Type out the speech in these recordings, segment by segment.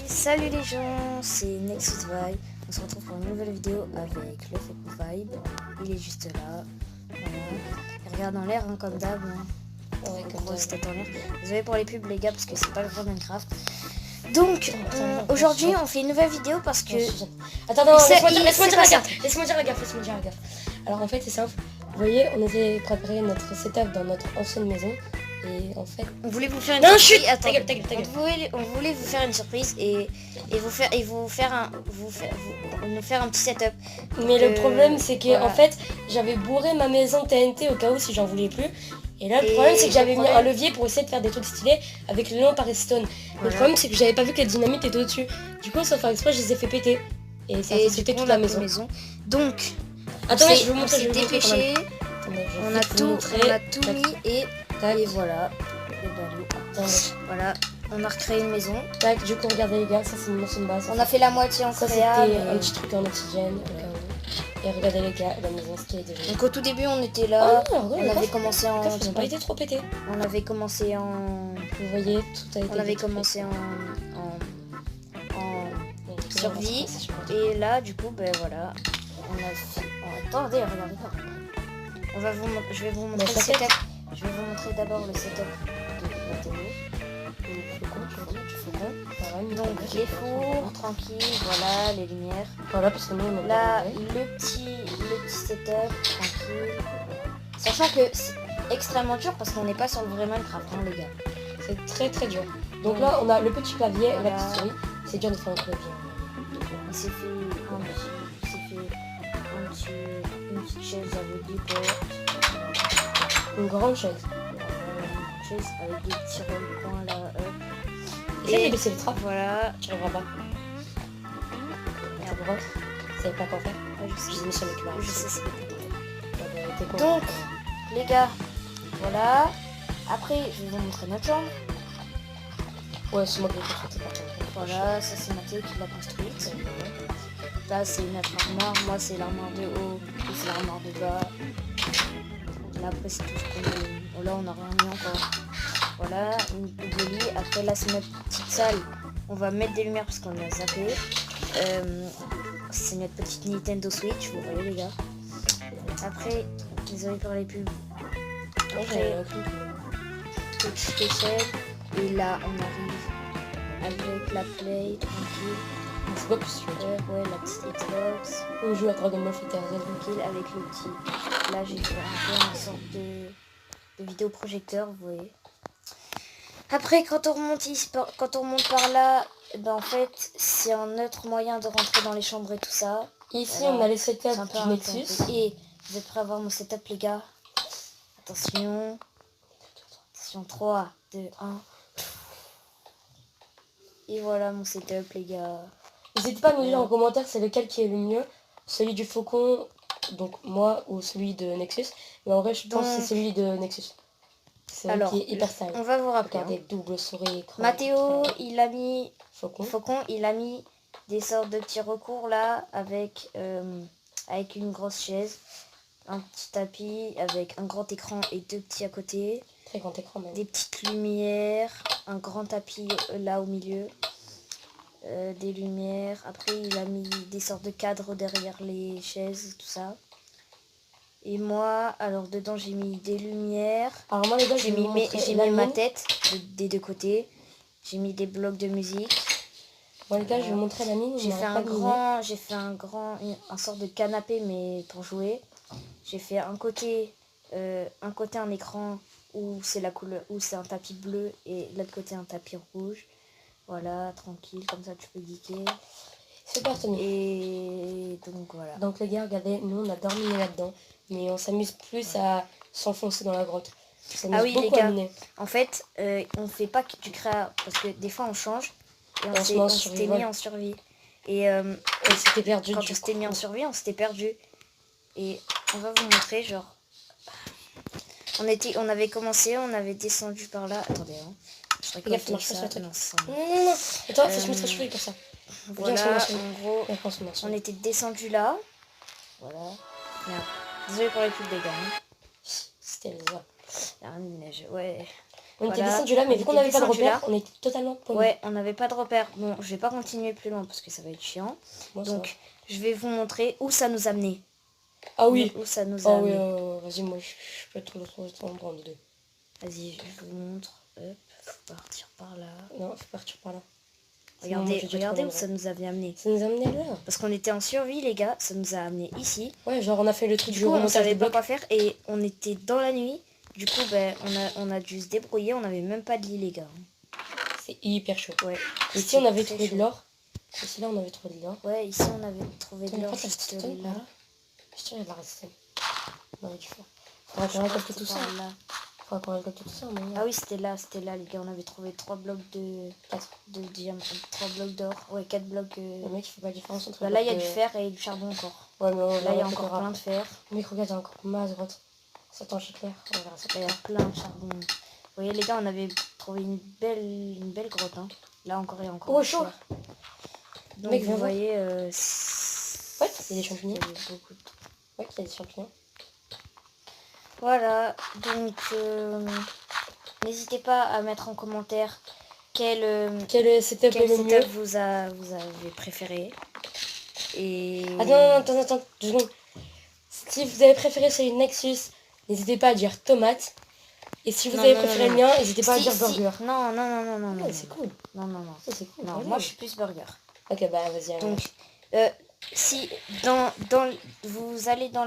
Salut les gens, c'est Nexus Vibe. On se retrouve pour une nouvelle vidéo avec le Fake Vibe. Il est juste là. Voilà. Il regarde en l'air hein, comme d'hab. Hein. Ouais, comme grosse tête en l'air. Désolé pour les pubs les gars parce que c'est pas le vrai Minecraft. Donc aujourd'hui on fait une nouvelle vidéo parce que... Attends, laisse-moi dire la gaffe. Alors en fait c'est simple. Vous voyez, on avait préparé notre setup dans notre ancienne maison. Et en fait, on voulait vous faire une surprise. Ta gueule. On voulait vous faire une surprise et nous faire un petit setup. Mais le problème c'est que en fait j'avais bourré ma maison TNT au cas où si j'en voulais plus. Et là le problème c'est que j'avais mis un levier pour essayer de faire des trucs stylés avec le lampe à redstone. Voilà. Le problème c'est que j'avais pas vu que la dynamite était au-dessus. Du coup sans faire exprès je les ai fait péter. Et ça a fait toute la maison. Donc attendez, je vais vous montrer. Dépêché. On a tout mis et voilà. Voilà, on a recréé une maison. Tac, du coup regardez les gars, ça c'est une ancienne base. On a fait la moitié en créa. C'était un petit truc en oxygène. Et regardez les gars, la maison c'était déjà. Donc au tout début on était là. On avait commencé en... Ils n'ont pas été trop pétés. On avait commencé en... Vous voyez, tout a été... On avait commencé en survie. Et là du coup, ben voilà. On a fait... Attendez, regardez pas. Je vais vous montrer le setup. Je vais vous montrer d'abord le setup de la télé. Du faucon. Voilà, donc les fours, tranquille, voilà, les lumières. Voilà, parce que nous on a là, le petit setup, tranquille. Sachant que c'est extrêmement dur parce qu'on n'est pas sur le vrai Minecraft, hein, les gars. C'est très très dur. Donc là, on a le petit clavier et la petite souris. C'est dur de faire un clavier. Il s'est fait une petite chaise avec des portes. Une grande chaise. Avec des petits rôles-points là. Et baisser les trappes. Voilà. Tu arriveras pas. Merde. Tu savais pas quoi faire. Ouais, je sais. Mis sur les Je sais ce que c'est. Donc, les gars, voilà. Après, je vais vous montrer notre chambre. Ouais, c'est moi qui l'ai construite par contre. Voilà, ça c'est Mathieu qui l'a construite. Là, c'est notre armoire. Moi, c'est l'armoire de haut. Et c'est l'armoire de bas. Là, après, c'est tout ce qu'on a. Bon, là, on n'a rien mis encore. Voilà, une double lit. Après, là, c'est notre petite salle. On va mettre des lumières parce qu'on a zappé. C'est notre petite Nintendo Switch, vous voyez, les gars. Après, désolé pour les pubs. Après, petite échelle. Et là, on arrive avec la Play, tranquille. C'est pas plus ouais, la petite Xbox. On joue à Dragon Ball Fighter Z. Tranquille, avec le petit... Là, j'ai fait un peu une sorte de vidéoprojecteur, vous voyez. Après, quand on remonte par là, ben en fait, c'est un autre moyen de rentrer dans les chambres et tout ça. Ici, on a les setups du Nexus. Et vous êtes prêts à voir mon setup, les gars? Attention. Attention, 3, 2, 1. Et voilà mon setup, les gars. N'hésitez pas à nous dire en commentaire c'est lequel qui est le mieux. Celui du Faucon, donc moi, ou celui de Nexus. Mais en vrai, je pense que c'est celui de Nexus. C'est celui qui est hyper style. On va vous rappeler. Regardez, double souris, écran. Mathéo, il a mis... Faucon, il a mis des sortes de petits recours là, avec une grosse chaise. Un petit tapis avec un grand écran et 2 petits à côté. Très grand écran même. Des petites lumières, un grand tapis là au milieu. Des lumières. Après, il a mis des sortes de cadres derrière les chaises, tout ça. Et moi, alors dedans, j'ai mis des lumières. Alors moi, les gars, j'ai mis ma tête des deux côtés. J'ai mis des blocs de musique. Moi, les gars, je vais vous montrer la mine. J'ai fait un sorte de canapé, mais pour jouer. J'ai fait un côté un écran où c'est la couleur, où c'est un tapis bleu et l'autre côté un tapis rouge. Voilà, tranquille, comme ça tu peux geeker. Super Tony. Et donc voilà. Donc les gars, regardez, nous on a dormi là-dedans, mais on s'amuse plus à s'enfoncer dans la grotte. Ah oui les gars, en fait, on fait pas du créa, parce que des fois on change et on s'était mis en survie. Et on s'était perdu. Quand on s'était mis en survie, on s'était perdu. Et on va vous montrer, genre... On avait commencé, on avait descendu par là. Attendez, hein. Je récolte ça. Non. Attends, faut se mettre sur lui comme ça. Voilà, en gros, on était descendu là. Voilà. Merde. Désolé pour les pubs, les gars. C'était les la reine de neige, ouais. On était Voilà. descendu là, mais On vu qu'on était n'avait pas de descendu repère, là. on était totalement paumé. Ouais, on n'avait pas de repère. Bon, je vais pas continuer plus loin parce que ça va être chiant. Moi, ça Donc, je vais vous montrer où ça nous a mené. va. Ah oui. Où ça nous a Ah oui, amené. vas-y, moi je peux trouver en prendre deux. Vas-y, je vous montre. Hop, faut partir par là. Non, faut partir par là. Regardez, Sinon, moi, regardez où j'ai trop ça nous avait amené. Ça nous a amené là. Parce qu'on était en survie, les gars. Ça nous a amené ici. Ouais, genre on a fait le truc Du du coup, on remontage savait de pas bloc. quoi faire et on était dans la nuit. Du coup, ben, on a dû se débrouiller. On n'avait même pas de lit, les gars. C'est hyper chaud. Ouais. Ici, on avait très trouvé chaud. de l'or. Ici, là, on avait trouvé de l'or. Ouais, ici, on avait trouvé de On a l'or pas de juste redstone, là. là. Je dirais de la redstone. On aurait dû faire. Faudrait qu'on Je récolte crois que tout c'était ça. par là. Faudrait qu'on récolte tout ça, mais... Ah oui, c'était là, les gars. On avait trouvé 3 blocs de diamants, 3 blocs d'or. Ouais, 4 blocs. Le mec, il fait pas la différence entre... Bah, là, il y a blocs du fer et du charbon encore. Ouais, mais on Là, il y a on encore verra. plein de fer. Mais regarde, il y a encore masse grotte. Ça t'en clair. On verra ça. Là, il y a plein de charbon. Vous voyez, les gars, on avait trouvé une belle grotte. Hein. Là encore, il y a encore Oh, du chaud. fer. Donc, Mec, vous viens voir. voyez... Ouais, il y a des champignons. il y avait beaucoup de... Ouais, il y a des champignons. Voilà, donc n'hésitez pas à mettre en commentaire Quel setup est quel le mieux. setup vous avez préféré. Et... Attends, 2 secondes. Si vous avez préféré celui de Nexus, n'hésitez pas à dire tomate. Et si vous Non, avez non, préféré non, le mien, n'hésitez pas à dire burger. Non, non. Ouais, c'est cool. Non. Ça, c'est cool. Non, ouais. moi je suis plus burger. Ok, bah vas-y. alors. Donc, si vous allez dans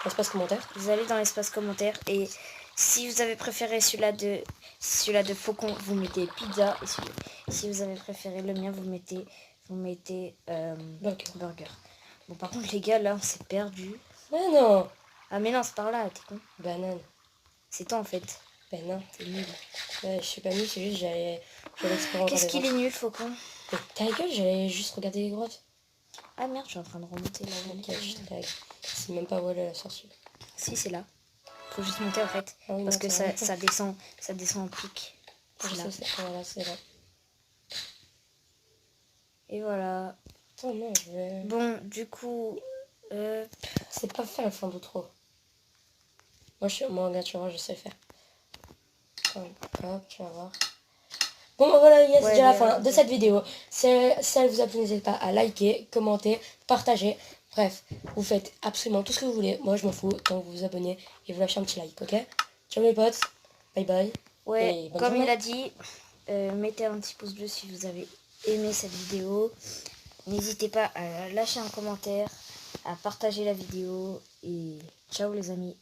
Espace commentaire. vous allez dans l'espace commentaire et si vous avez préféré celui-là de faucon, vous mettez pizza. Et si vous avez préféré le mien, vous mettez burger. Bon, par contre, les gars, là, on s'est perdu. Mais non. Ah, mais non, c'est par là, t'es con. Banane. C'est toi, en fait. Ben non. T'es nul. Ouais, je suis pas nul, c'est juste j'allais explorer encore Qu'est-ce des qu'il est grottes. nul, faucon? Mais ta gueule, j'allais juste regarder les grottes. Ah, merde, je suis en train de remonter là. Ok, je tag. C'est même pas où elle est la sortie. Si, c'est là. Faut juste monter, en fait. Ah oui, Parce non, que c'est vrai. ça descend en pic. Je C'est là. sais, voilà, c'est là. Et voilà. Oh non, je vais... Bon, du coup... C'est pas faire le fond de trop. Moi, regarde, tu vas voir, je sais le faire. Hop, tu vas voir. Bon, bah voilà, yes, c'est déjà la fin de cette vidéo. Si elle vous a plu, n'hésitez pas à liker, commenter, partager. Bref, vous faites absolument tout ce que vous voulez. Moi, je m'en fous tant que vous vous abonnez et vous lâchez un petit like, ok? Ciao mes potes, bye bye. Ouais, Et bonne comme journée. il a dit, mettez un petit pouce bleu si vous avez aimé cette vidéo. N'hésitez pas à lâcher un commentaire, à partager la vidéo. Et ciao les amis.